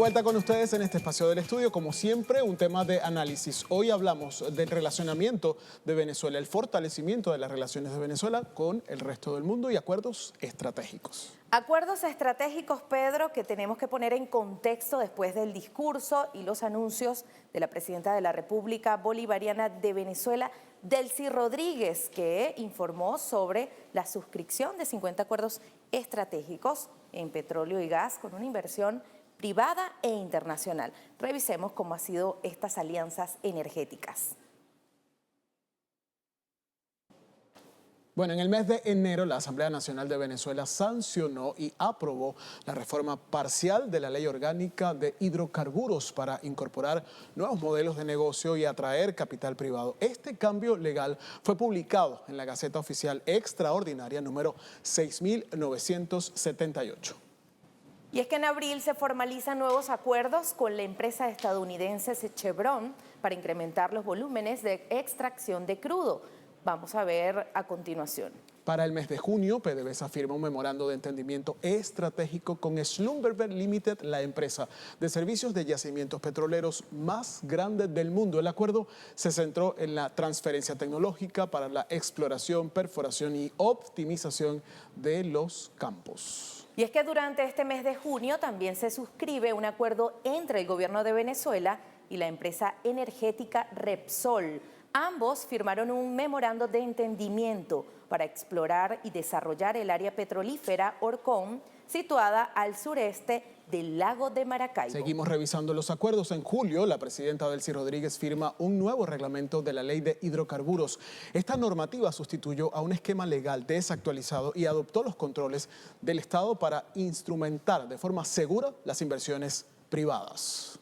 vuelta con ustedes en este espacio del estudio, como siempre, un tema de análisis. Hoy hablamos del relacionamiento de Venezuela, el fortalecimiento de las relaciones de Venezuela con el resto del mundo y acuerdos estratégicos. Acuerdos estratégicos, Pedro, que tenemos que poner en contexto después del discurso y los anuncios de la presidenta de la República Bolivariana de Venezuela, Delcy Rodríguez, que informó sobre la suscripción de 50 acuerdos estratégicos en petróleo y gas con una inversión privada e internacional. Revisemos cómo han sido estas alianzas energéticas. Bueno, en el mes de enero la Asamblea Nacional de Venezuela sancionó y aprobó la reforma parcial de la Ley Orgánica de Hidrocarburos para incorporar nuevos modelos de negocio y atraer capital privado. Este cambio legal fue publicado en la Gaceta Oficial Extraordinaria número 6978. Y es que en abril se formalizan nuevos acuerdos con la empresa estadounidense Chevron para incrementar los volúmenes de extracción de crudo. Vamos a ver a continuación. Para el mes de junio, PDVSA firma un memorando de entendimiento estratégico con Schlumberger Limited, la empresa de servicios de yacimientos petroleros más grande del mundo. El acuerdo se centró en la transferencia tecnológica para la exploración, perforación y optimización de los campos. Y es que durante este mes de junio también se suscribe un acuerdo entre el gobierno de Venezuela y la empresa energética Repsol. Ambos firmaron un memorando de entendimiento para explorar y desarrollar el área petrolífera Orcón, situada al sureste del lago de Maracaibo. Seguimos revisando los acuerdos. En julio, la presidenta Delcy Rodríguez firma un nuevo reglamento de la Ley de Hidrocarburos. Esta normativa sustituyó a un esquema legal desactualizado y adoptó los controles del Estado para instrumentar de forma segura las inversiones privadas.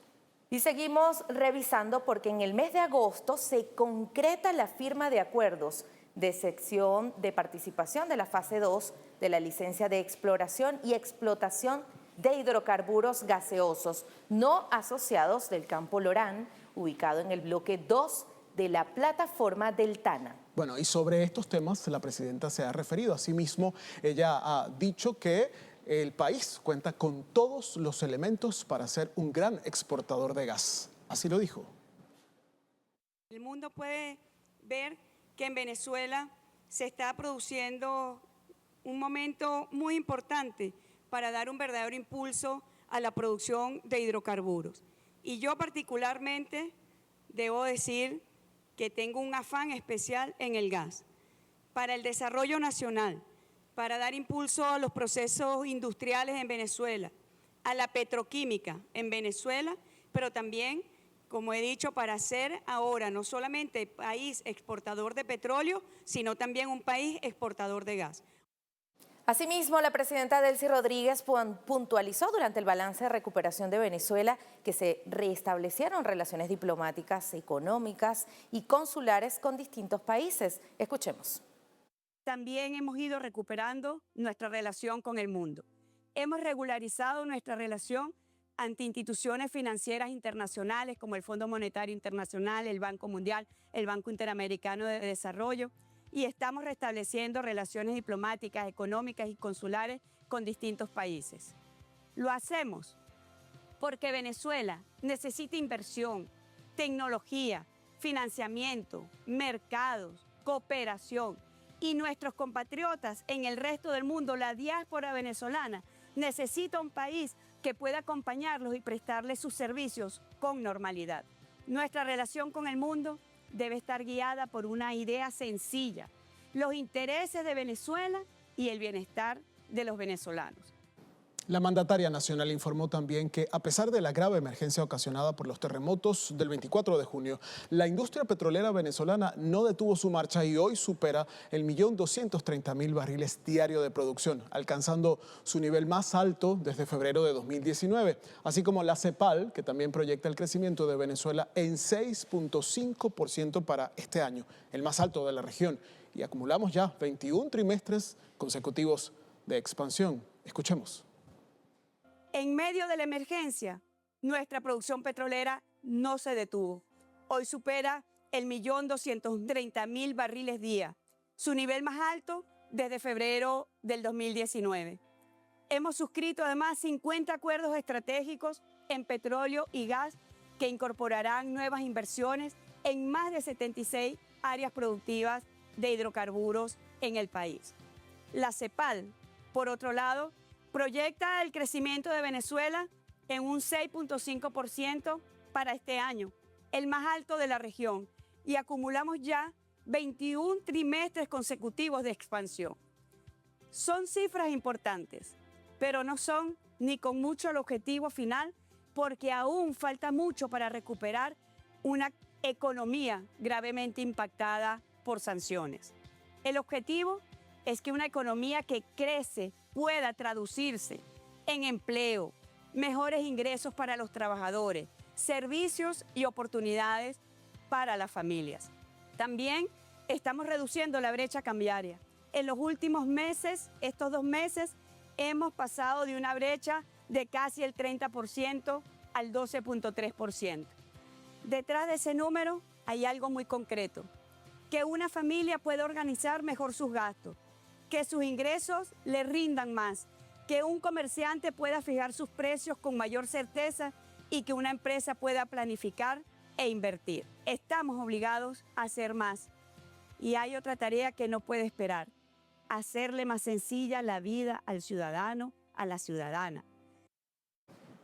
Y seguimos revisando porque en el mes de agosto se concreta la firma de acuerdos de sección de participación de la fase 2 de la licencia de exploración y explotación de hidrocarburos gaseosos no asociados del campo Lorán, ubicado en el bloque 2 de la plataforma del Tana. Bueno, y sobre estos temas la presidenta se ha referido. Asimismo, ella ha dicho que el país cuenta con todos los elementos para ser un gran exportador de gas. Así lo dijo. El mundo puede ver que en Venezuela se está produciendo un momento muy importante para dar un verdadero impulso a la producción de hidrocarburos. Y yo particularmente debo decir que tengo un afán especial en el gas, para el desarrollo nacional, para dar impulso a los procesos industriales en Venezuela, a la petroquímica en Venezuela, pero también, como he dicho, para ser ahora no solamente país exportador de petróleo, sino también un país exportador de gas. Asimismo, la presidenta Delcy Rodríguez puntualizó durante el balance de recuperación de Venezuela que se restablecieron relaciones diplomáticas, económicas y consulares con distintos países. Escuchemos. También hemos ido recuperando nuestra relación con el mundo. Hemos regularizado nuestra relación ante instituciones financieras internacionales como el Fondo Monetario Internacional, el Banco Mundial, el Banco Interamericano de Desarrollo, y estamos restableciendo relaciones diplomáticas, económicas y consulares con distintos países. Lo hacemos porque Venezuela necesita inversión, tecnología, financiamiento, mercados, cooperación. Y nuestros compatriotas en el resto del mundo, la diáspora venezolana, necesita un país que pueda acompañarlos y prestarles sus servicios con normalidad. Nuestra relación con el mundo debe estar guiada por una idea sencilla: los intereses de Venezuela y el bienestar de los venezolanos. La mandataria nacional informó también que, a pesar de la grave emergencia ocasionada por los terremotos del 24 de junio, la industria petrolera venezolana no detuvo su marcha y hoy supera el 1.230.000 barriles diarios de producción, alcanzando su nivel más alto desde febrero de 2019, así como la CEPAL, que también proyecta el crecimiento de Venezuela en 6.5% para este año, el más alto de la región, y acumulamos ya 21 trimestres consecutivos de expansión. Escuchemos. En medio de la emergencia, nuestra producción petrolera no se detuvo. Hoy supera el 1.230.000 barriles día, su nivel más alto desde febrero del 2019. Hemos suscrito además 50 acuerdos estratégicos en petróleo y gas que incorporarán nuevas inversiones en más de 76 áreas productivas de hidrocarburos en el país. La CEPAL, por otro lado, proyecta el crecimiento de Venezuela en un 6.5% para este año, el más alto de la región, y acumulamos ya 21 trimestres consecutivos de expansión. Son cifras importantes, pero no son ni con mucho el objetivo final, porque aún falta mucho para recuperar una economía gravemente impactada por sanciones. El objetivo es que una economía que crece pueda traducirse en empleo, mejores ingresos para los trabajadores, servicios y oportunidades para las familias. También estamos reduciendo la brecha cambiaria. En los últimos meses, estos 2 meses, hemos pasado de una brecha de casi el 30% al 12.3%. Detrás de ese número hay algo muy concreto, que una familia pueda organizar mejor sus gastos, que sus ingresos le rindan más, que un comerciante pueda fijar sus precios con mayor certeza y que una empresa pueda planificar e invertir. Estamos obligados a hacer más. Y hay otra tarea que no puede esperar: hacerle más sencilla la vida al ciudadano, a la ciudadana.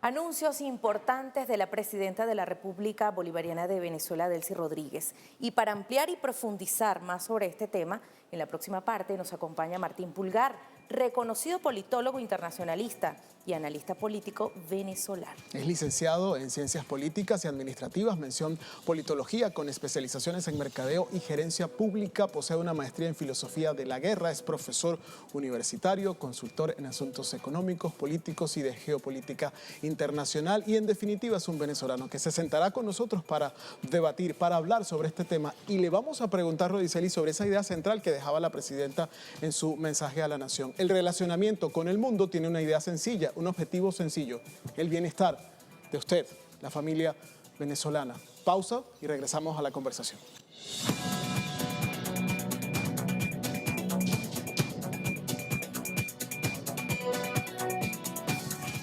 Anuncios importantes de la presidenta de la República Bolivariana de Venezuela, Delcy Rodríguez. Y para ampliar y profundizar más sobre este tema, en la próxima parte nos acompaña Martín Pulgar, reconocido politólogo internacionalista y analista político venezolano. Es licenciado en Ciencias Políticas y Administrativas, mención Politología, con especializaciones en Mercadeo y Gerencia Pública. Posee una maestría en Filosofía de la Guerra, es profesor universitario, consultor en asuntos económicos, políticos y de geopolítica internacional, y en definitiva es un venezolano que se sentará con nosotros para debatir, para hablar sobre este tema. Y le vamos a preguntar, Rodiceli, sobre esa idea central que dejaba la presidenta en su mensaje a la nación. El relacionamiento con el mundo tiene una idea sencilla, un objetivo sencillo: el bienestar de usted, la familia venezolana. Pausa y regresamos a la conversación.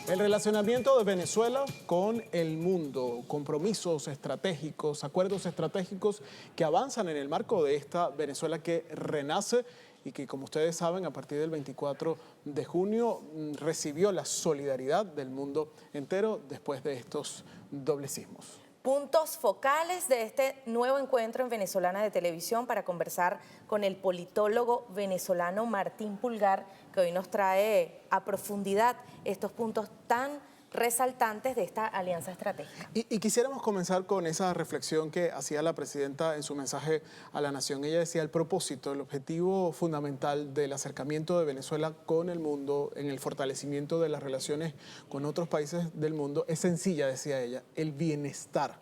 El relacionamiento de Venezuela con el mundo, compromisos estratégicos, acuerdos estratégicos que avanzan en el marco de esta Venezuela que renace y que, como ustedes saben, a partir del 24 de junio recibió la solidaridad del mundo entero después de estos doblecismos. Puntos focales de este nuevo encuentro en Venezolana de Televisión para conversar con el politólogo venezolano Martín Pulgar, que hoy nos trae a profundidad estos puntos tan resaltantes de esta alianza estratégica. Y quisiéramos comenzar con esa reflexión que hacía la presidenta en su mensaje a la nación. Ella decía: el propósito, el objetivo fundamental del acercamiento de Venezuela con el mundo, en el fortalecimiento de las relaciones con otros países del mundo, es sencilla, decía ella: el bienestar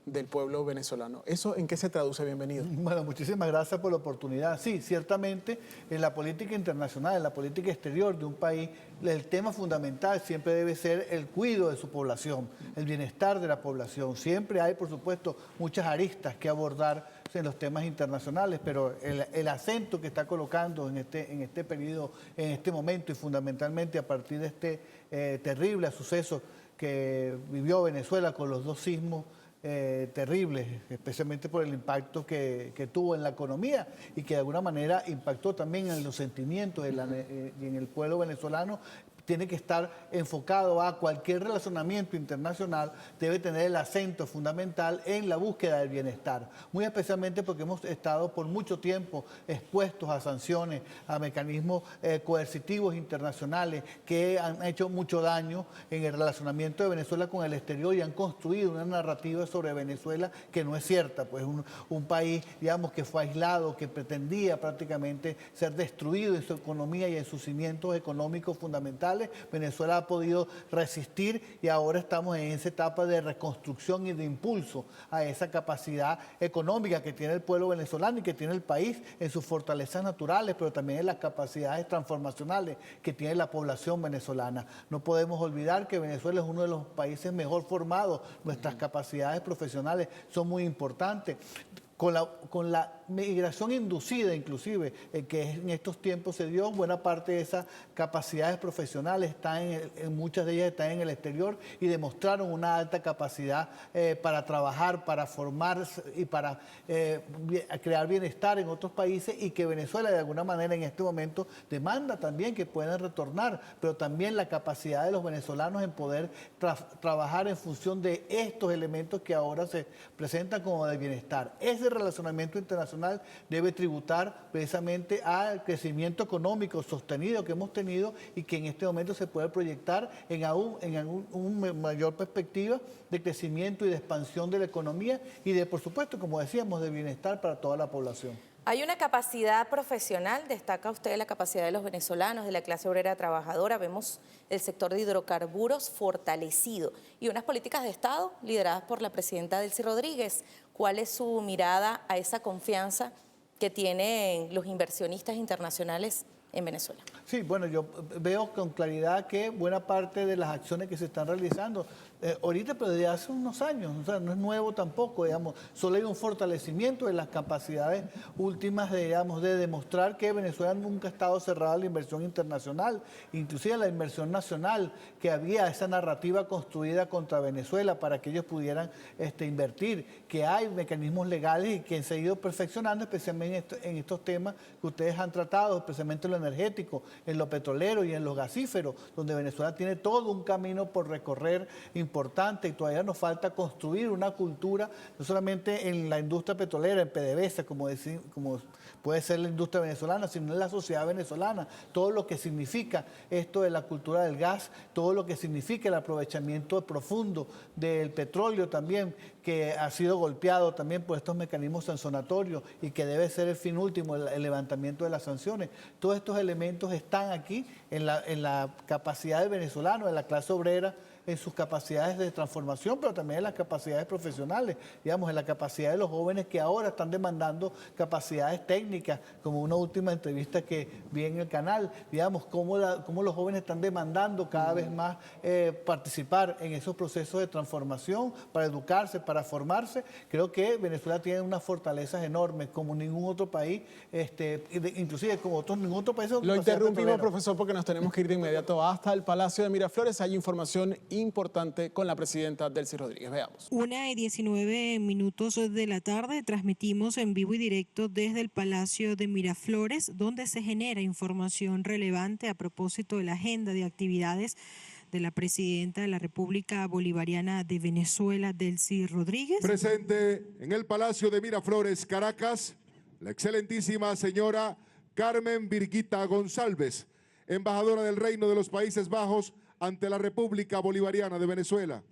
del pueblo venezolano. ¿Eso en qué se traduce? Bienvenido. Bueno, muchísimas gracias por la oportunidad. Sí, ciertamente en la política internacional, en la política exterior de un país, el tema fundamental siempre debe ser el cuidado de su población, el bienestar de la población. Siempre hay, por supuesto, muchas aristas que abordar en los temas internacionales, pero el acento que está colocando en este periodo, en este momento, y fundamentalmente a partir de este terrible suceso que vivió Venezuela con los 2 sismos terribles, especialmente por el impacto que tuvo en la economía y que de alguna manera impactó también en los sentimientos y en el pueblo venezolano, tiene que estar enfocado a cualquier relacionamiento internacional, debe tener el acento fundamental en la búsqueda del bienestar, muy especialmente porque hemos estado por mucho tiempo expuestos a sanciones, a mecanismos coercitivos internacionales que han hecho mucho daño en el relacionamiento de Venezuela con el exterior y han construido una narrativa sobre Venezuela que no es cierta, pues un país, digamos, que fue aislado, que pretendía prácticamente ser destruido en su economía y en sus cimientos económicos fundamentales. Venezuela ha podido resistir y ahora estamos en esa etapa de reconstrucción y de impulso a esa capacidad económica que tiene el pueblo venezolano y que tiene el país en sus fortalezas naturales, pero también en las capacidades transformacionales que tiene la población venezolana. No podemos olvidar que Venezuela es uno de los países mejor formados, nuestras capacidades profesionales son muy importantes. Con la migración inducida inclusive, que en estos tiempos se dio, buena parte de esas capacidades profesionales están muchas de ellas están en el exterior y demostraron una alta capacidad para trabajar, para formarse y para crear bienestar en otros países, y que Venezuela de alguna manera en este momento demanda también que puedan retornar, pero también la capacidad de los venezolanos en poder trabajar en función de estos elementos que ahora se presentan como de bienestar. Ese relacionamiento internacional debe tributar precisamente al crecimiento económico sostenido que hemos tenido y que en este momento se puede proyectar en una mayor perspectiva de crecimiento y de expansión de la economía y de, por supuesto, como decíamos, de bienestar para toda la población. Hay una capacidad profesional, destaca usted la capacidad de los venezolanos, de la clase obrera trabajadora. Vemos el sector de hidrocarburos fortalecido y unas políticas de Estado lideradas por la presidenta Delcy Rodríguez. ¿Cuál es su mirada a esa confianza que tienen los inversionistas internacionales en Venezuela? Sí, bueno, yo veo con claridad que buena parte de las acciones que se están realizando ahorita, pero desde hace unos años, o sea, no es nuevo tampoco, digamos, solo hay un fortalecimiento de las capacidades últimas, digamos, de demostrar que Venezuela nunca ha estado cerrada a la inversión internacional, inclusive a la inversión nacional, que había esa narrativa construida contra Venezuela para que ellos pudieran invertir, que hay mecanismos legales y que se han ido perfeccionando, especialmente en estos temas que ustedes han tratado, especialmente en lo energético, en lo petrolero y en los gasíferos, donde Venezuela tiene todo un camino por recorrer importante y todavía nos falta construir una cultura, no solamente en la industria petrolera, en PDVSA, como puede ser la industria venezolana, sino en la sociedad venezolana, todo lo que significa esto de la cultura del gas, todo lo que significa el aprovechamiento profundo del petróleo también, que ha sido golpeado también por estos mecanismos sancionatorios y que debe ser el fin último, el levantamiento de las sanciones. Todos estos elementos están aquí en la capacidad del venezolano, de la clase obrera, en sus capacidades de transformación, pero también en las capacidades profesionales, digamos, en la capacidad de los jóvenes que ahora están demandando capacidades técnicas, como una última entrevista que vi en el canal, digamos, cómo los jóvenes están demandando cada vez más participar en esos procesos de transformación, para educarse, para formarse. Creo que Venezuela tiene unas fortalezas enormes, como ningún otro país, inclusive como ningún otro país. Lo interrumpimos, profesor, porque nos tenemos que ir de inmediato hasta el Palacio de Miraflores. Hay información importante con la presidenta Delcy Rodríguez. Veamos. 1:19 de la tarde transmitimos en vivo y directo desde el Palacio de Miraflores, donde se genera información relevante a propósito de la agenda de actividades de la presidenta de la República Bolivariana de Venezuela, Delcy Rodríguez. Presente en el Palacio de Miraflores, Caracas, la excelentísima señora Carmen Birguita González, embajadora del Reino de los Países Bajos ante la República Bolivariana de Venezuela.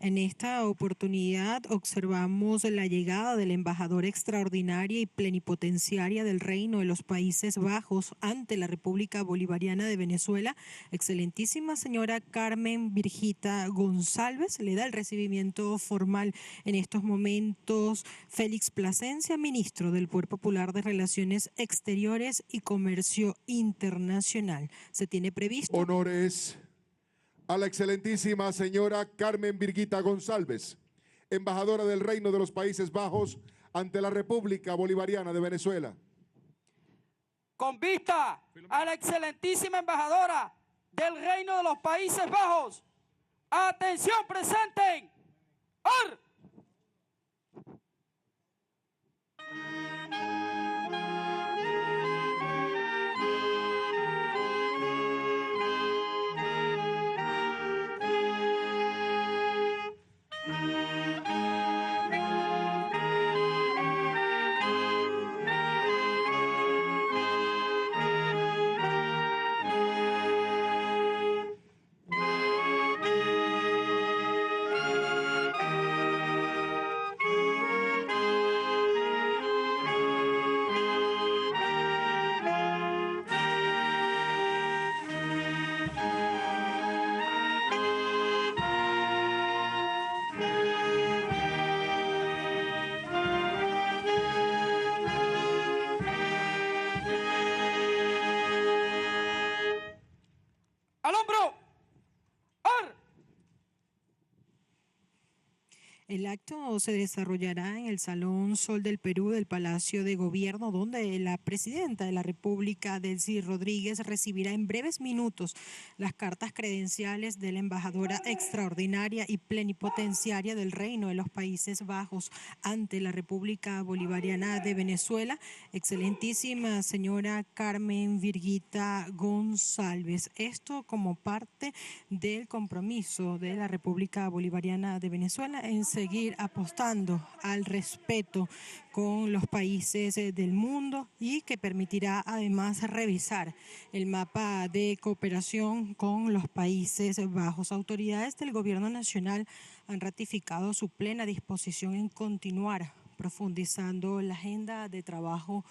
En esta oportunidad observamos la llegada de la embajadora extraordinaria y plenipotenciaria del Reino de los Países Bajos ante la República Bolivariana de Venezuela, excelentísima señora Carmen Birguita González. Le da el recibimiento formal en estos momentos Félix Plasencia, ministro del Poder Popular de Relaciones Exteriores y Comercio Internacional. Se tiene previsto... Honores a la excelentísima señora Carmen Birguita González, embajadora del Reino de los Países Bajos ante la República Bolivariana de Venezuela. Con vista a la excelentísima embajadora del Reino de los Países Bajos, atención, presenten. ¡Or! El acto se desarrollará en el Salón Sol del Perú del Palacio de Gobierno, donde la presidenta de la República, Delcy Rodríguez, recibirá en breves minutos las cartas credenciales de la embajadora extraordinaria y plenipotenciaria del Reino de los Países Bajos ante la República Bolivariana de Venezuela, excelentísima señora Carmen Birgitta González. Esto como parte del compromiso de la República Bolivariana de Venezuela en seguir apostando al respeto con los países del mundo y que permitirá además revisar el mapa de cooperación con los Países Bajos. Autoridades del Gobierno Nacional han ratificado su plena disposición en continuar profundizando la agenda de trabajo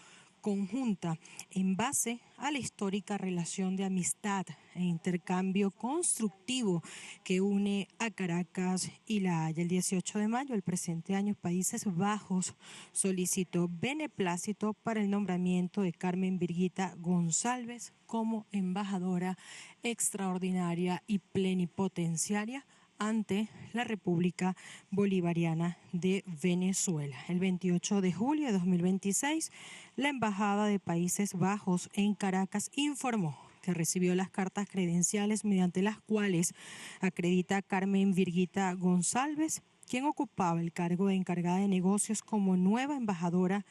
conjunta en base a la histórica relación de amistad e intercambio constructivo que une a Caracas y La Haya. El 18 de mayo del presente año, Países Bajos solicitó beneplácito para el nombramiento de Carmen Birgitta González como embajadora extraordinaria y plenipotenciaria ante la República Bolivariana de Venezuela. El 28 de julio de 2026, la Embajada de Países Bajos en Caracas informó que recibió las cartas credenciales mediante las cuales acredita a Carmen Birgitta González, quien ocupaba el cargo de encargada de negocios como nueva embajadora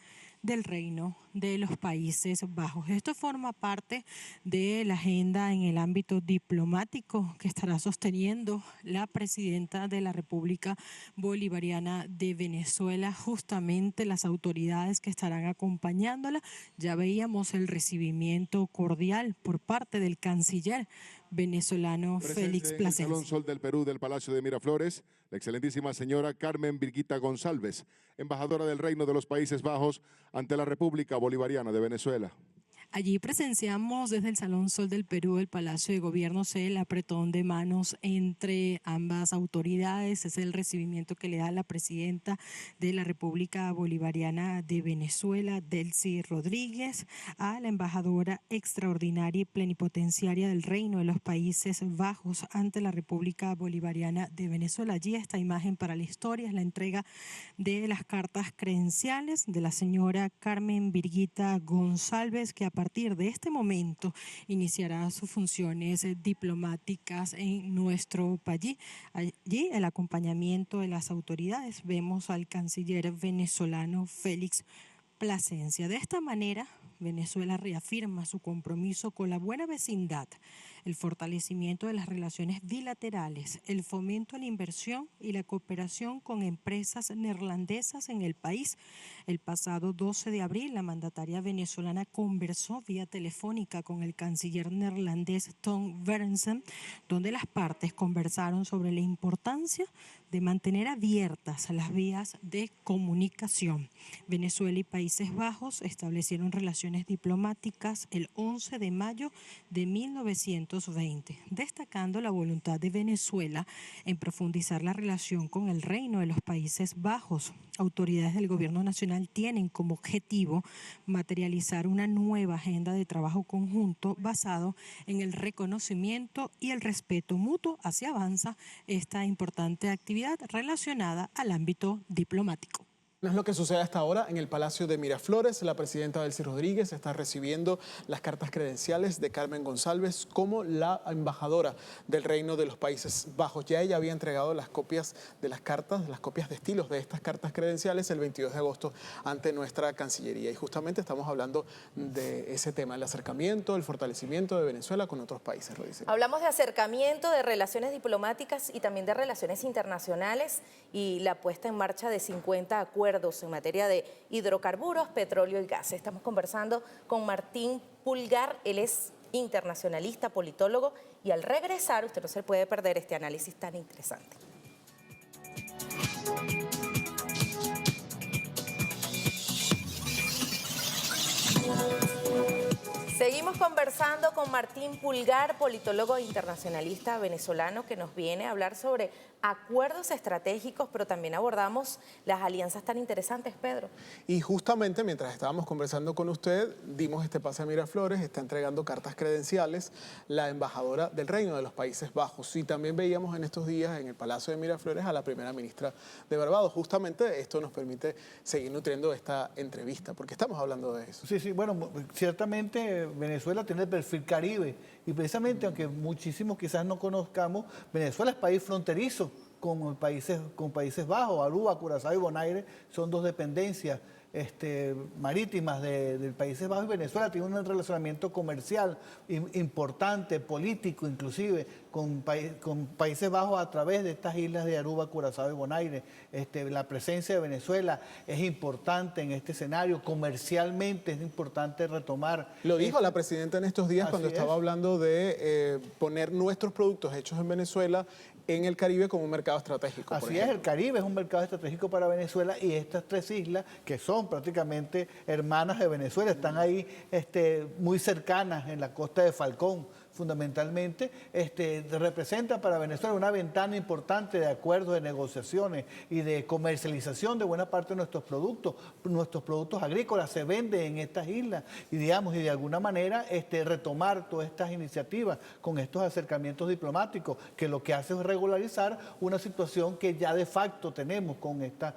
del Reino de los Países Bajos. Esto forma parte de la agenda en el ámbito diplomático que estará sosteniendo la presidenta de la República Bolivariana de Venezuela, justamente las autoridades que estarán acompañándola. Ya veíamos el recibimiento cordial por parte del canciller venezolano Félix Plasencia. En el Salón Sol del Perú del Palacio de Miraflores, la excelentísima señora Carmen Birgitta González, embajadora del Reino de los Países Bajos ante la República Bolivariana de Venezuela. Allí presenciamos desde el Salón Sol del Perú, el Palacio de Gobierno, el apretón de manos entre ambas autoridades. Es el recibimiento que le da la presidenta de la República Bolivariana de Venezuela, Delcy Rodríguez, a la embajadora extraordinaria y plenipotenciaria del Reino de los Países Bajos ante la República Bolivariana de Venezuela. Allí esta imagen para la historia es la entrega de las cartas credenciales de la señora Carmen Birgitta González, que a partir de este momento iniciará sus funciones diplomáticas en nuestro país. Allí el acompañamiento de las autoridades, vemos al canciller venezolano Félix Plasencia. De esta manera, Venezuela reafirma su compromiso con la buena vecindad, el fortalecimiento de las relaciones bilaterales, el fomento a la inversión y la cooperación con empresas neerlandesas en el país. El pasado 12 de abril, la mandataria venezolana conversó vía telefónica con el canciller neerlandés Tom Berendsen, donde las partes conversaron sobre la importancia de mantener abiertas las vías de comunicación. Venezuela y Países Bajos establecieron relaciones diplomáticas el 11 de mayo de 1920, destacando la voluntad de Venezuela en profundizar la relación con el Reino de los Países Bajos. Autoridades del Gobierno Nacional tienen como objetivo materializar una nueva agenda de trabajo conjunto basado en el reconocimiento y el respeto mutuo. Así avanza esta importante actividad relacionada al ámbito diplomático. No es lo que sucede hasta ahora en el Palacio de Miraflores. La presidenta Delcy Rodríguez está recibiendo las cartas credenciales de Carmen González como la embajadora del Reino de los Países Bajos. Ya ella había entregado las copias de las cartas, las copias de estilos de estas cartas credenciales el 22 de agosto ante nuestra Cancillería. Y justamente estamos hablando de ese tema, el acercamiento, el fortalecimiento de Venezuela con otros países. Rodríguez. Hablamos de acercamiento, de relaciones diplomáticas y también de relaciones internacionales y la puesta en marcha de 50 acuerdos en materia de hidrocarburos, petróleo y gas. Estamos conversando con Martín Pulgar, él es internacionalista, politólogo, y al regresar usted no se puede perder este análisis tan interesante. Seguimos conversando con Martín Pulgar, politólogo internacionalista venezolano, que nos viene a hablar sobre acuerdos estratégicos, pero también abordamos las alianzas tan interesantes, Pedro. Y justamente mientras estábamos conversando con usted, dimos este pase a Miraflores, está entregando cartas credenciales la embajadora del Reino de los Países Bajos. Y también veíamos en estos días en el Palacio de Miraflores a la primera ministra de Barbados. Justamente esto nos permite seguir nutriendo esta entrevista, porque estamos hablando de eso. Sí, sí, bueno, ciertamente Venezuela tiene el perfil Caribe y precisamente, aunque muchísimos quizás no conozcamos, Venezuela es país fronterizo con Países Bajos. Aruba, Curazao y Bonaire son dos dependencias marítimas del Países Bajos, y Venezuela tiene un relacionamiento comercial importante, político inclusive, con Países Bajos a través de estas islas de Aruba, Curazao y Bonaire. La presencia de Venezuela es importante en este escenario, comercialmente es importante retomar. Lo dijo la presidenta en estos días cuando estaba hablando de poner nuestros productos hechos en Venezuela en el Caribe como un mercado estratégico. Así es, el Caribe es un mercado estratégico para Venezuela, y estas tres islas, que son prácticamente hermanas de Venezuela, están ahí muy cercanas en la costa de Falcón. Fundamentalmente representa para Venezuela una ventana importante de acuerdos, de negociaciones y de comercialización de buena parte de nuestros productos agrícolas se venden en estas islas, y de alguna manera retomar todas estas iniciativas con estos acercamientos diplomáticos, que lo que hace es regularizar una situación que ya de facto tenemos con estas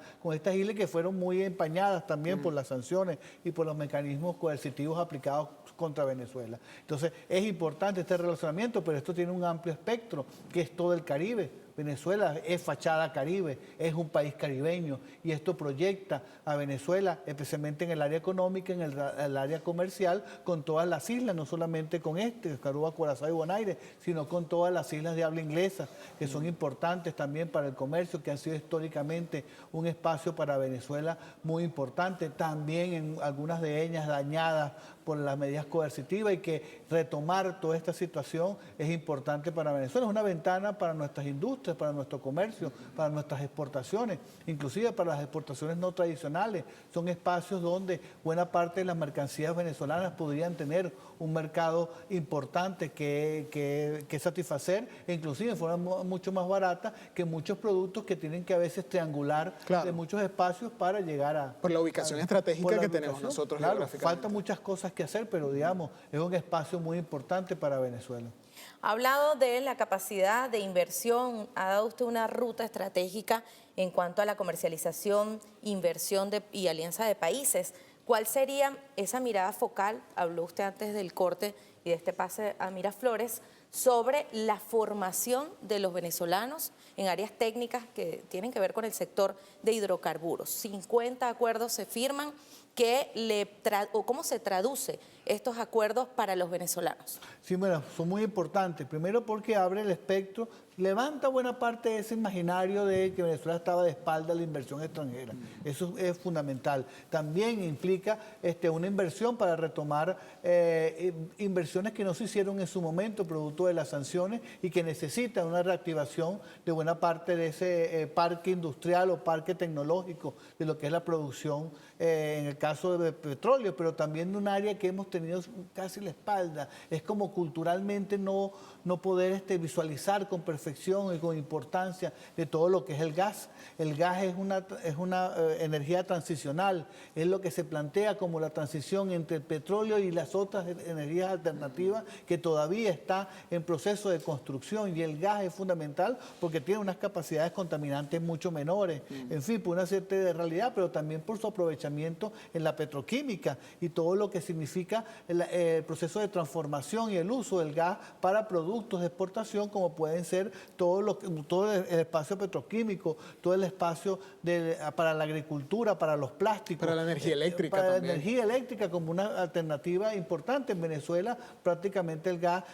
islas, que fueron muy empañadas también por las sanciones y por los mecanismos coercitivos aplicados contra Venezuela. Entonces es importante este relacionamiento, pero esto tiene un amplio espectro, que es todo el Caribe. Venezuela es fachada Caribe, es un país caribeño, y esto proyecta a Venezuela, especialmente en el área económica, en el área comercial, con todas las islas, no solamente con Aruba, Curazao y Bonaire, sino con todas las islas de habla inglesa, que son importantes también para el comercio, que han sido históricamente un espacio para Venezuela muy importante, también en algunas de ellas dañadas por las medidas coercitivas, y que retomar toda esta situación es importante para Venezuela. Es una ventana para nuestras industrias, para nuestro comercio, para nuestras exportaciones, inclusive para las exportaciones no tradicionales. Son espacios donde buena parte de las mercancías venezolanas podrían tener un mercado importante que satisfacer, e inclusive de forma mucho más barata que muchos productos que tienen que a veces triangular de muchos espacios para llegar a... Por la ubicación estratégica que tenemos nosotros geográficamente. Faltan muchas cosas que hacer, pero es un espacio muy importante para Venezuela. Ha hablado de la capacidad de inversión, ha dado usted una ruta estratégica en cuanto a la comercialización, inversión y alianza de países. ¿Cuál sería esa mirada focal? Habló usted antes del corte y de este pase a Miraflores, sobre la formación de los venezolanos en áreas técnicas que tienen que ver con el sector de hidrocarburos. 50 acuerdos se firman. ¿Cómo se traduce estos acuerdos para los venezolanos? Sí, bueno, son muy importantes. Primero porque abre el espectro, levanta buena parte de ese imaginario de que Venezuela estaba de espalda a la inversión extranjera. Eso es fundamental. También implica una inversión para retomar inversiones que no se hicieron en su momento, producto de las sanciones, y que necesitan una reactivación de buena parte de ese parque industrial o parque tecnológico de lo que es la producción, en el caso de petróleo, pero también de un área que hemos tenido casi la espalda. Es como culturalmente no poder visualizar con perfección y con importancia de todo lo que es el gas. El gas es una energía transicional, es lo que se plantea como la transición entre el petróleo y las otras energías alternativas, que todavía está en proceso de construcción, y el gas es fundamental porque tiene unas capacidades contaminantes mucho menores, en fin, por una cierta realidad, pero también por su aprovechamiento en la petroquímica y todo lo que significa el proceso de transformación y el uso del gas para productos de exportación, como pueden ser todo el espacio petroquímico, todo el espacio para la agricultura, para los plásticos. Para la energía eléctrica para también. La energía eléctrica como una alternativa importante. En Venezuela prácticamente el gas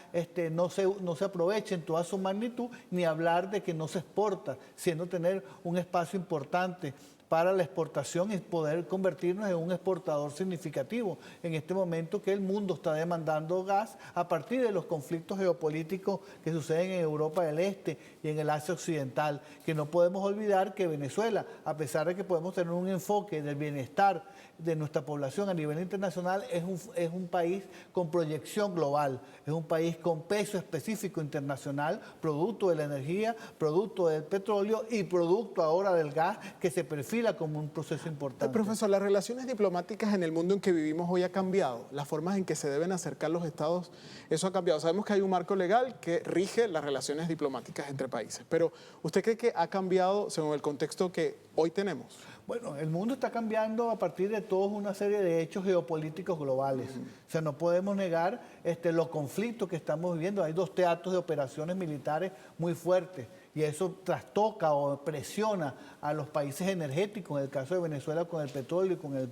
no se aprovecha en toda su magnitud, ni hablar de que no se exporta, siendo tener un espacio importante para la exportación y poder convertirnos en un exportador significativo en este momento que el mundo está demandando gas a partir de los conflictos geopolíticos que suceden en Europa del Este y en el Asia Occidental, que no podemos olvidar que Venezuela, a pesar de que podemos tener un enfoque del bienestar de nuestra población a nivel internacional, es un país con proyección global, es un país con peso específico internacional, producto de la energía, producto del petróleo y producto ahora del gas, que se perfila como un proceso importante. Profesor, las relaciones diplomáticas en el mundo en que vivimos hoy ha cambiado, las formas en que se deben acercar los estados, eso ha cambiado. Sabemos que hay un marco legal que rige las relaciones diplomáticas entre países, pero ¿usted cree que ha cambiado según el contexto que hoy tenemos? Bueno, el mundo está cambiando a partir de toda una serie de hechos geopolíticos globales. O sea, no podemos negar los conflictos que estamos viviendo. Hay dos teatros de operaciones militares muy fuertes y eso trastoca o presiona a los países energéticos, en el caso de Venezuela con el petróleo y con el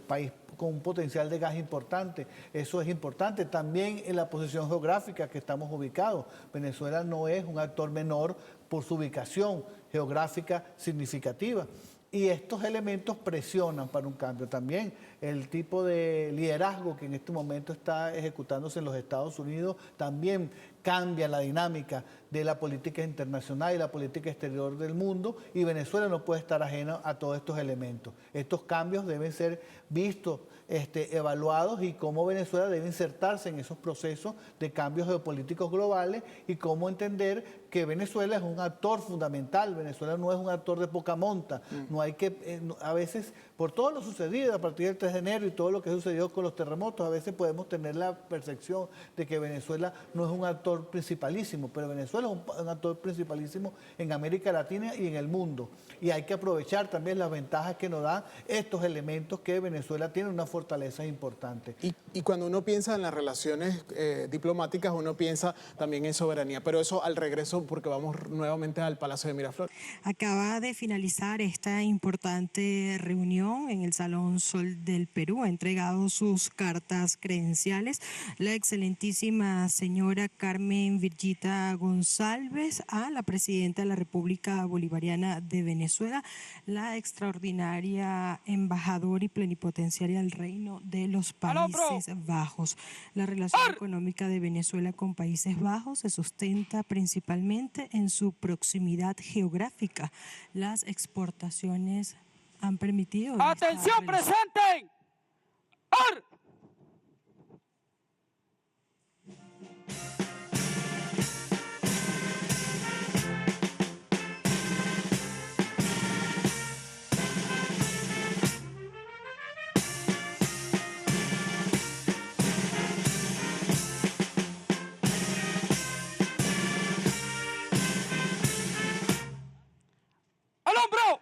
país con un potencial de gas importante. Eso es importante. También en la posición geográfica que estamos ubicados. Venezuela no es un actor menor por su ubicación geográfica significativa. Y estos elementos presionan para un cambio. También el tipo de liderazgo que en este momento está ejecutándose en los Estados Unidos también cambia la dinámica de la política internacional y la política exterior del mundo, y Venezuela no puede estar ajena a todos estos elementos. Estos cambios deben ser vistos, evaluados, y cómo Venezuela debe insertarse en esos procesos de cambios geopolíticos globales y cómo entender que Venezuela es un actor fundamental. Venezuela no es un actor de poca monta. No hay que, a veces, por todo lo sucedido a partir del 3 de enero y todo lo que sucedió con los terremotos, a veces podemos tener la percepción de que Venezuela no es un actor principalísimo, pero Venezuela es un actor principalísimo en América Latina y en el mundo. Y hay que aprovechar también las ventajas que nos dan estos elementos, que Venezuela tiene una fortaleza importante. Y cuando uno piensa en las relaciones diplomáticas, uno piensa también en soberanía, pero eso al regreso, porque vamos nuevamente al Palacio de Miraflores. Acaba de finalizar esta importante reunión en el Salón Sol del Perú. Ha entregado sus cartas credenciales la excelentísima señora Carmen Virgita González a la presidenta de la República Bolivariana de Venezuela, la extraordinaria embajadora y plenipotenciaria del Reino de los Países Bajos. La relación económica de Venezuela con Países Bajos se sustenta principalmente en su proximidad geográfica. Las exportaciones han permitido... ¡Atención, presenten! ¡Al hombro!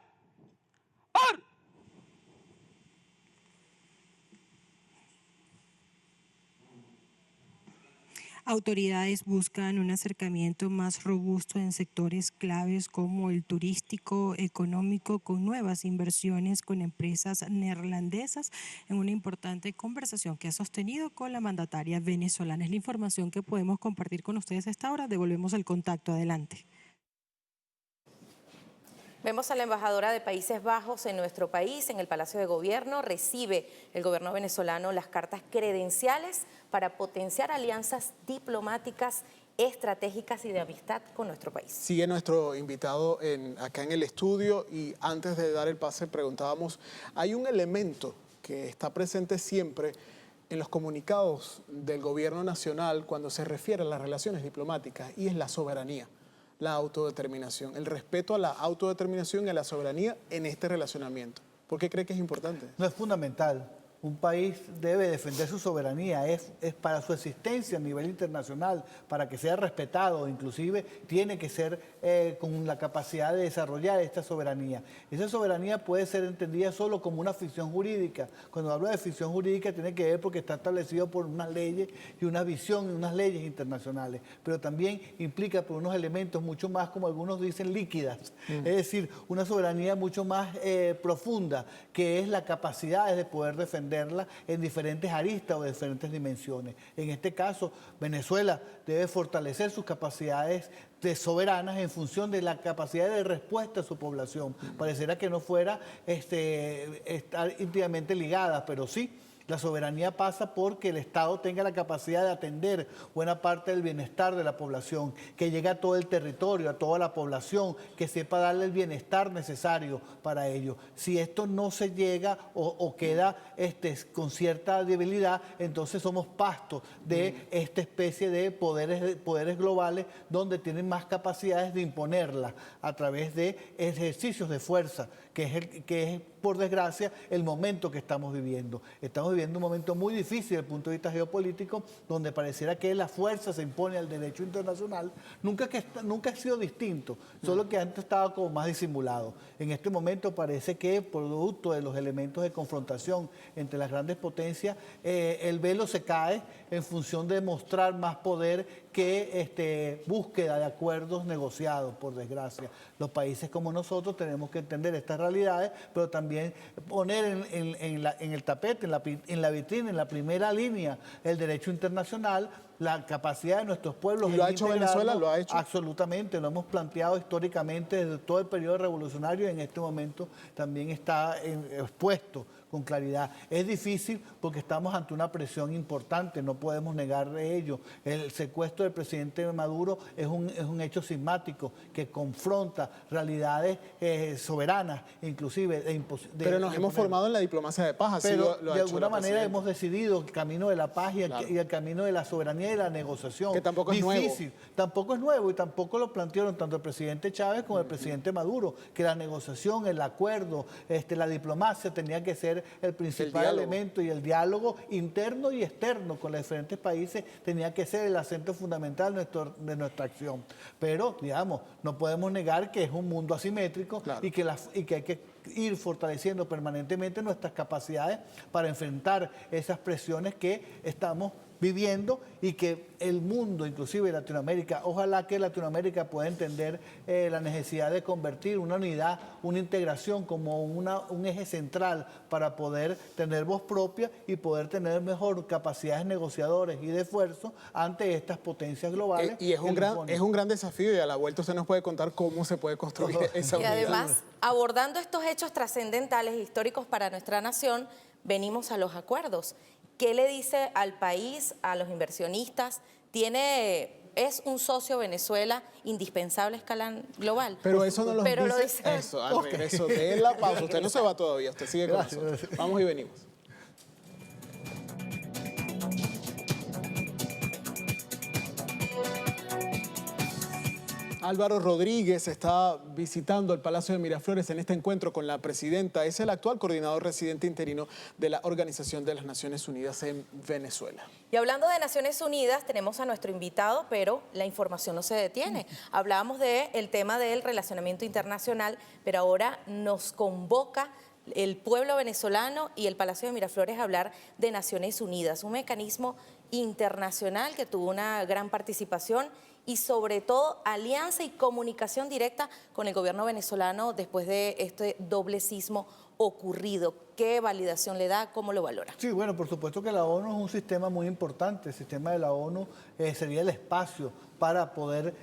Autoridades buscan un acercamiento más robusto en sectores claves como el turístico, económico, con nuevas inversiones con empresas neerlandesas, en una importante conversación que ha sostenido con la mandataria venezolana. Es la información que podemos compartir con ustedes a esta hora. Devolvemos el contacto. Adelante. Vemos a la embajadora de Países Bajos en nuestro país, en el Palacio de Gobierno. Recibe el gobierno venezolano las cartas credenciales para potenciar alianzas diplomáticas, estratégicas y de amistad con nuestro país. Sigue nuestro invitado acá en el estudio, y antes de dar el pase preguntábamos, hay un elemento que está presente siempre en los comunicados del gobierno nacional cuando se refiere a las relaciones diplomáticas, y es la soberanía, la autodeterminación, el respeto a la autodeterminación y a la soberanía en este relacionamiento. ¿Por qué cree que es importante? No, es fundamental. Un país debe defender su soberanía, es para su existencia a nivel internacional, para que sea respetado, inclusive tiene que ser con la capacidad de desarrollar esta soberanía. Esa soberanía puede ser entendida solo como una ficción jurídica. Cuando hablo de ficción jurídica tiene que ver porque está establecido por unas leyes y una visión y unas leyes internacionales, pero también implica por unos elementos mucho más, como algunos dicen, líquidas. Es decir, una soberanía mucho más profunda, que es la capacidad de poder defender atenderla en diferentes aristas o de diferentes dimensiones. En este caso, Venezuela debe fortalecer sus capacidades soberanas en función de la capacidad de respuesta de su población. Pareciera que no fuera estar íntimamente ligada, pero sí. La soberanía pasa porque el Estado tenga la capacidad de atender buena parte del bienestar de la población, que llegue a todo el territorio, a toda la población, que sepa darle el bienestar necesario para ello. Si esto no se llega o queda con cierta debilidad, entonces somos pasto de esta especie de poderes globales donde tienen más capacidades de imponerla a través de ejercicios de fuerza, que es por desgracia, el momento que estamos viviendo. Estamos viviendo un momento muy difícil desde el punto de vista geopolítico, donde pareciera que la fuerza se impone al derecho internacional. Nunca ha sido distinto, solo que antes estaba como más disimulado. En este momento parece que, producto de los elementos de confrontación entre las grandes potencias, el velo se cae en función de mostrar más poder que búsqueda de acuerdos negociados, por desgracia. Los países como nosotros tenemos que entender estas realidades, pero también poner en el tapete, en la vitrina, en la primera línea, el derecho internacional, la capacidad de nuestros pueblos. ¿Y lo ha hecho Venezuela? ¿Lo ha hecho? Absolutamente, lo hemos planteado históricamente desde todo el periodo revolucionario y en este momento también está expuesto con claridad. Es difícil porque estamos ante una presión importante, no podemos negar de ello. El secuestro del presidente Maduro es un hecho sismático que confronta realidades soberanas, inclusive pero nos hemos formado en la diplomacia de paz, así pero lo ha de hecho alguna la manera presidenta. hemos decidido el camino de la paz y el camino de la soberanía y la negociación. Que tampoco es difícil. nuevo. Tampoco es nuevo y tampoco lo plantearon tanto el presidente Chávez como el presidente Maduro, que la negociación, el acuerdo, la diplomacia tenía que ser el principal elemento, y el diálogo interno y externo con los diferentes países tenía que ser el acento fundamental de nuestra acción. Pero, digamos, no podemos negar que es un mundo asimétrico, claro, y que hay que ir fortaleciendo permanentemente nuestras capacidades para enfrentar esas presiones que estamos viviendo y que el mundo, inclusive Latinoamérica, ojalá que Latinoamérica pueda entender la necesidad de convertir una unidad, una integración como un eje central para poder tener voz propia y poder tener mejor capacidades negociadoras y de esfuerzo ante estas potencias globales. Y es un gran desafío, y a la vuelta usted nos puede contar cómo se puede construir esa Y unidad. además, abordando estos hechos trascendentales e históricos para nuestra nación, venimos a los acuerdos. ¿Qué le dice al país, a los inversionistas? ¿Es un socio Venezuela indispensable a escala global? Pero eso no lo Pero dice, lo dice. eso, al regreso de la pausa. Usted no se va todavía, usted sigue con nosotros. Vamos y venimos. Álvaro Rodríguez está visitando el Palacio de Miraflores en este encuentro con la presidenta. Es el actual coordinador residente interino de la Organización de las Naciones Unidas en Venezuela. Y hablando de Naciones Unidas, tenemos a nuestro invitado, pero la información no se detiene. Hablábamos del tema del relacionamiento internacional, pero ahora nos convoca el pueblo venezolano y el Palacio de Miraflores a hablar de Naciones Unidas, un mecanismo internacional que tuvo una gran participación y sobre todo alianza y comunicación directa con el gobierno venezolano después de este doble sismo ocurrido. ¿Qué validación le da? ¿Cómo lo valora? Sí, bueno, por supuesto que la ONU es un sistema muy importante. El sistema de la ONU sería el espacio para poder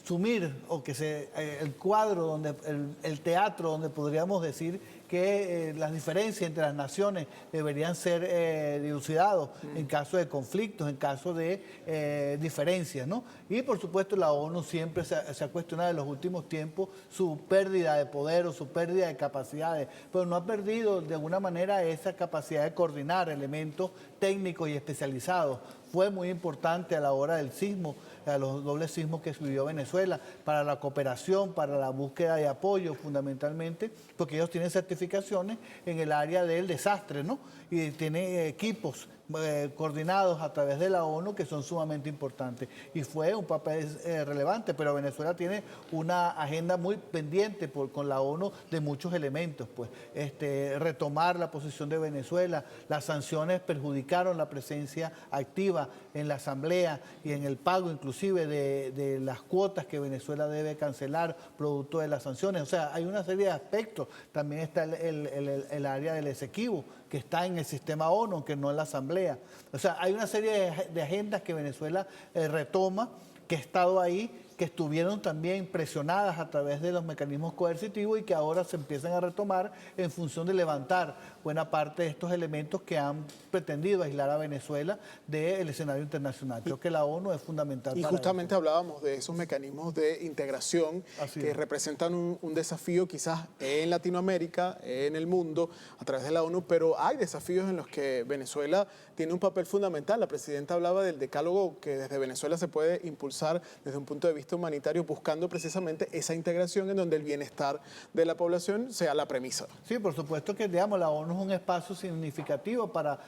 sumir el cuadro, donde el teatro donde podríamos decir que las diferencias entre las naciones deberían ser dilucidados en caso de conflictos, en caso de diferencias, ¿no? Y por supuesto la ONU siempre se ha cuestionado en los últimos tiempos su pérdida de poder o su pérdida de capacidades, pero no ha perdido de alguna manera esa capacidad de coordinar elementos técnicos y especializados. Fue muy importante a la hora del sismo, a los dobles sismos que vivió Venezuela, para la cooperación, para la búsqueda de apoyo fundamentalmente, porque ellos tienen certificaciones en el área del desastre, ¿no? Y tienen equipos coordinados a través de la ONU que son sumamente importantes. Y fue un papel relevante, pero Venezuela tiene una agenda muy pendiente con la ONU de muchos elementos. Pues retomar la posición de Venezuela, las sanciones perjudicaron la presencia activa en la Asamblea y en el pago inclusive de las cuotas que Venezuela debe cancelar producto de las sanciones. O sea, hay una serie de aspectos. También está el área del Esequibo, que está en el sistema ONU, que no en la Asamblea. O sea, hay una serie de agendas que Venezuela retoma, que ha estado ahí, que estuvieron también presionadas a través de los mecanismos coercitivos y que ahora se empiezan a retomar en función de levantar buena parte de estos elementos que han pretendido aislar a Venezuela del escenario internacional. Creo que la ONU es fundamental Y para justamente hablábamos de esos mecanismos de integración que representan un desafío quizás en Latinoamérica, en el mundo, a través de la ONU, pero hay desafíos en los que Venezuela tiene un papel fundamental. La presidenta hablaba del decálogo que desde Venezuela se puede impulsar desde un punto de vista humanitario, buscando precisamente esa integración en donde el bienestar de la población sea la premisa. Sí, por supuesto que, digamos, la ONU es un espacio significativo para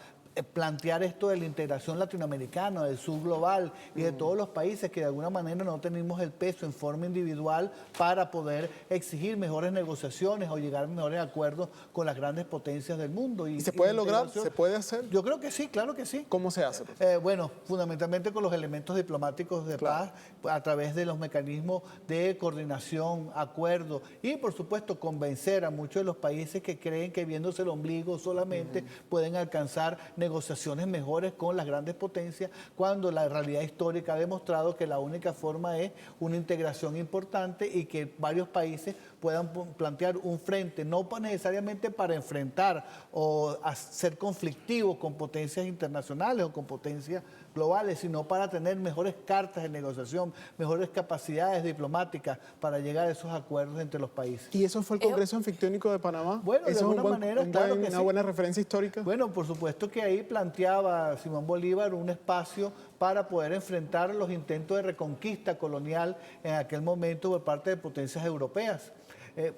plantear esto de la integración latinoamericana, del sur global y de todos los países que de alguna manera no tenemos el peso en forma individual para poder exigir mejores negociaciones o llegar a mejores acuerdos con las grandes potencias del mundo. ¿Y se puede lograr? ¿Se puede hacer? Yo creo que sí, claro que sí. ¿Cómo se hace? Bueno, fundamentalmente con los elementos diplomáticos de paz, a través de los mecanismos de coordinación, acuerdo y, por supuesto, convencer a muchos de los países que creen que viéndose el ombligo solamente pueden alcanzar negociaciones mejores con las grandes potencias, cuando la realidad histórica ha demostrado que la única forma es una integración importante y que varios países puedan plantear un frente, no necesariamente para enfrentar o ser conflictivos con potencias internacionales o con potencias globales, sino para tener mejores cartas de negociación, mejores capacidades diplomáticas para llegar a esos acuerdos entre los países. ¿Y eso fue el Congreso Anfictiónico de Panamá? Bueno, de alguna manera, claro que una sí. buena referencia histórica. Bueno, por supuesto que ahí planteaba Simón Bolívar un espacio para poder enfrentar los intentos de reconquista colonial en aquel momento por parte de potencias europeas.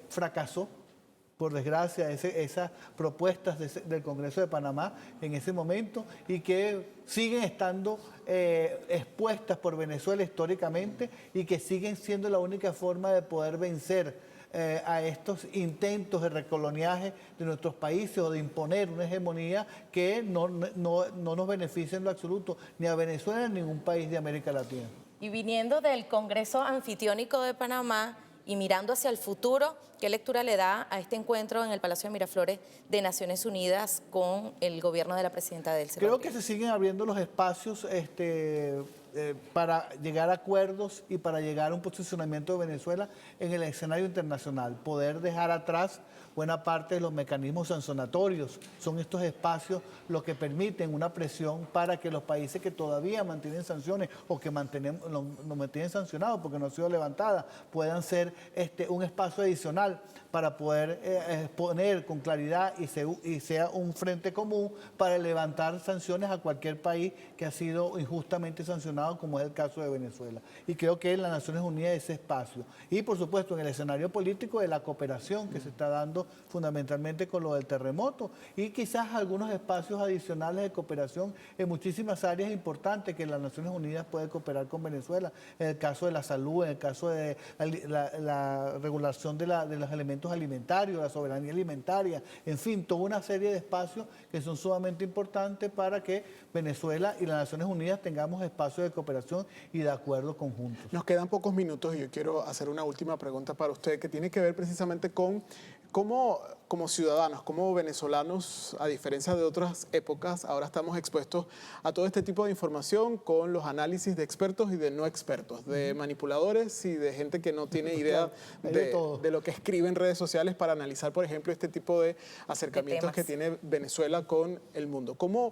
Fracasó, por desgracia, esas propuestas del Congreso de Panamá en ese momento y que siguen estando expuestas por Venezuela históricamente y que siguen siendo la única forma de poder vencer a estos intentos de recoloniaje de nuestros países o de imponer una hegemonía que no nos beneficia en lo absoluto ni a Venezuela ni a ningún país de América Latina. Y viniendo del Congreso Anfitriónico de Panamá y mirando hacia el futuro, ¿qué lectura le da a este encuentro en el Palacio de Miraflores de Naciones Unidas con el gobierno de la presidenta Delcy Creo Rodríguez? que se siguen abriendo los espacios para llegar a acuerdos y para llegar a un posicionamiento de Venezuela en el escenario internacional, poder dejar atrás buena parte de los mecanismos sancionatorios. Son estos espacios los que permiten una presión para que los países que todavía mantienen sanciones o que nos mantienen sancionados porque no han sido levantadas, puedan ser un espacio adicional para poder exponer con claridad y sea un frente común para levantar sanciones a cualquier país que ha sido injustamente sancionado, como es el caso de Venezuela. Y creo que en las Naciones Unidas ese espacio. Y por supuesto en el escenario político de la cooperación que se está dando fundamentalmente con lo del terremoto y quizás algunos espacios adicionales de cooperación en muchísimas áreas importantes que las Naciones Unidas puede cooperar con Venezuela, en el caso de la salud, en el caso de la regulación de los elementos alimentarios, la soberanía alimentaria, en fin, toda una serie de espacios que son sumamente importantes para que Venezuela y las Naciones Unidas tengamos espacios de cooperación y de acuerdos conjuntos. Nos quedan pocos minutos y yo quiero hacer una última pregunta para usted que tiene que ver precisamente con cómo, como ciudadanos, como venezolanos, a diferencia de otras épocas, ahora estamos expuestos a todo este tipo de información con los análisis de expertos y de no expertos, de manipuladores y de gente que no tiene idea de lo que escribe en redes sociales para analizar, por ejemplo, este tipo de acercamientos que tiene Venezuela con el mundo. ¿Cómo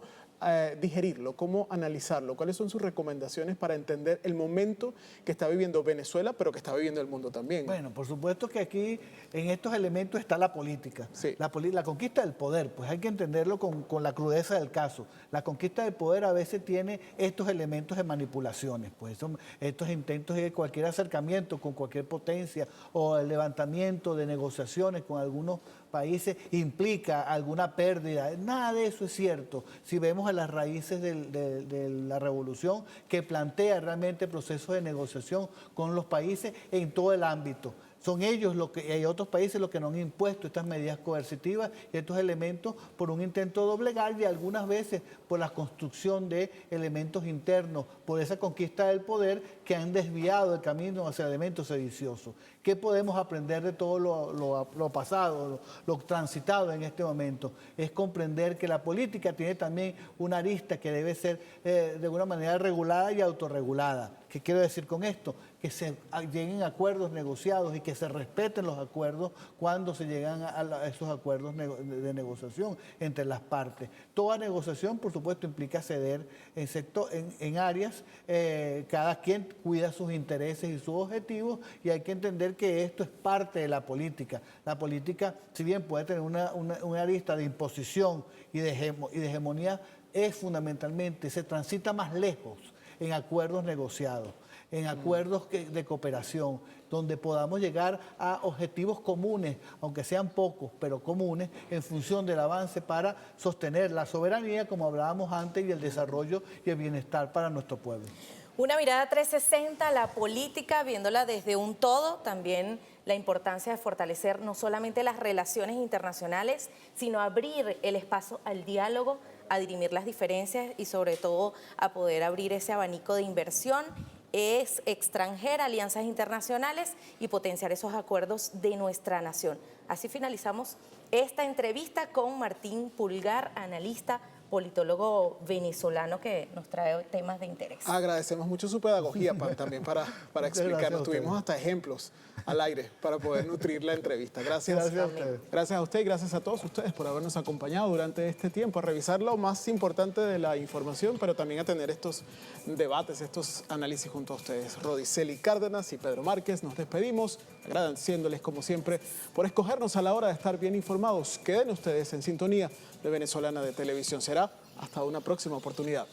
digerirlo? ¿Cómo analizarlo? ¿Cuáles son sus recomendaciones para entender el momento que está viviendo Venezuela, pero que está viviendo el mundo también? Bueno, por supuesto que aquí en estos elementos está la política. Sí. La conquista del poder, pues hay que entenderlo con la crudeza del caso. La conquista del poder a veces tiene estos elementos de manipulaciones, pues estos intentos de cualquier acercamiento con cualquier potencia o el levantamiento de negociaciones con algunos países implica alguna pérdida. Nada de eso es cierto. Si vemos a las raíces de la revolución que plantea realmente procesos de negociación con los países en todo el ámbito. Son ellos y hay otros países los que nos han impuesto estas medidas coercitivas y estos elementos por un intento de doblegar y algunas veces por la construcción de elementos internos, por esa conquista del poder que han desviado el camino hacia elementos sediciosos. ¿Qué podemos aprender de todo lo pasado, lo transitado en este momento? Es comprender que la política tiene también una arista que debe ser de alguna manera regulada y autorregulada. ¿Qué quiero decir con esto? Que se lleguen a acuerdos negociados y que se respeten los acuerdos cuando se llegan a esos acuerdos de negociación entre las partes. Toda negociación, por supuesto, implica ceder en áreas. Cada quien cuida sus intereses y sus objetivos y hay que entender que esto es parte de la política. La política, si bien puede tener una arista de imposición y de hegemonía, es fundamentalmente, se transita más lejos en acuerdos negociados, en acuerdos de cooperación, donde podamos llegar a objetivos comunes, aunque sean pocos, pero comunes, en función del avance para sostener la soberanía, como hablábamos antes, y el desarrollo y el bienestar para nuestro pueblo. Una mirada 360, la política, viéndola desde un todo, también la importancia de fortalecer no solamente las relaciones internacionales, sino abrir el espacio al diálogo, a dirimir las diferencias y sobre todo a poder abrir ese abanico de inversión extranjera, alianzas internacionales y potenciar esos acuerdos de nuestra nación. Así finalizamos esta entrevista con Martín Pulgar, analista, politólogo venezolano que nos trae temas de interés. Agradecemos mucho su pedagogía también para explicarnos. Tuvimos hasta ejemplos al aire para poder nutrir la entrevista. Gracias a usted. Gracias a usted y gracias a todos ustedes por habernos acompañado durante este tiempo, a revisar lo más importante de la información, pero también a tener estos debates, estos análisis junto a ustedes. Rodiceli Cárdenas y Pedro Márquez, nos despedimos, agradeciéndoles como siempre por escogernos a la hora de estar bien informados. Queden ustedes en sintonía de Venezolana de Televisión. Será hasta una próxima oportunidad.